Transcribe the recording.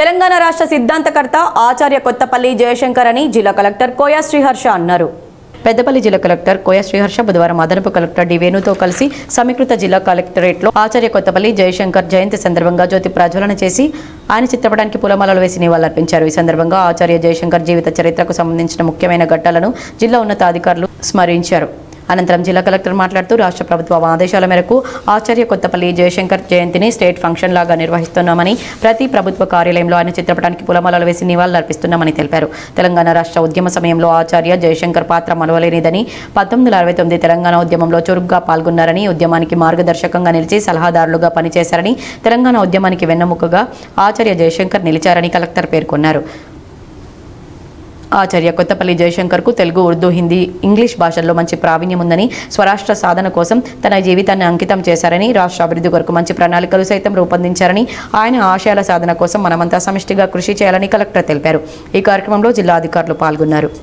తెలంగాణ రాష్ట్ర సిద్ధాంతకర్త ఆచార్య కొత్తపల్లి జయశంకర్ అని జిల్లా కలెక్టర్ కోయ శ్రీహర్ష అన్నారు. పెద్దపల్లి జిల్లా కలెక్టర్ కోయ శ్రీహర్ష బుధవారం అదనపు కలెక్టర్ డి వేణుతో కలిసి సమీకృత జిల్లా కలెక్టరేట్లో ఆచార్య కొత్తపల్లి జయశంకర్ జయంతి సందర్భంగా జ్యోతి ప్రజ్వలన చేసి ఆయన చిత్రపటానికి పూలమాలలు వేసి నివాళులర్పించారు. ఈ సందర్భంగా ఆచార్య జయశంకర్ జీవిత చరిత్రకు సంబంధించిన ముఖ్యమైన ఘట్టాలను జిల్లా ఉన్నతాధికారులు స్మరించారు. అనంతరం జిల్లా కలెక్టర్ మాట్లాడుతూ రాష్ట్ర ప్రభుత్వ ఆదేశాల మేరకు ఆచార్య కొత్తపల్లి జయశంకర్ జయంతిని స్టేట్ ఫంక్షన్ లాగా నిర్వహిస్తున్నామని, ప్రతి ప్రభుత్వ కార్యాలయంలో ఆయన చిత్రపటానికి పూలమాలలు వేసి నివాళులర్పిస్తున్నామని తెలిపారు. తెలంగాణ రాష్ట్ర ఉద్యమ సమయంలో ఆచార్య జయశంకర్ పాత్ర మనువలేనిదని, 1969 తెలంగాణ ఉద్యమంలో చురుగ్గా పాల్గొన్నారని, ఉద్యమానికి మార్గదర్శకంగా నిలిచి సలహాదారులుగా పనిచేశారని, తెలంగాణ ఉద్యమానికి వెన్నెముకగా ఆచార్య జయశంకర్ నిలిచారని కలెక్టర్ పేర్కొన్నారు. ఆచార్య కొత్తపల్లి జయశంకర్కు తెలుగు, ఉర్దూ, హిందీ, ఇంగ్లీష్ భాషల్లో మంచి ప్రావీణ్యం ఉందని, స్వరాష్ట్ర సాధన కోసం తన జీవితాన్ని అంకితం చేశారని, రాష్ట్ర అభివృద్ధి కొరకు మంచి ప్రణాళికలు సైతం రూపొందించారని, ఆయన ఆశయాల సాధన కోసం మనమంతా సమిష్టిగా కృషి చేయాలని కలెక్టర్ తెలిపారు. ఈ కార్యక్రమంలో జిల్లా అధికారులు పాల్గొన్నారు.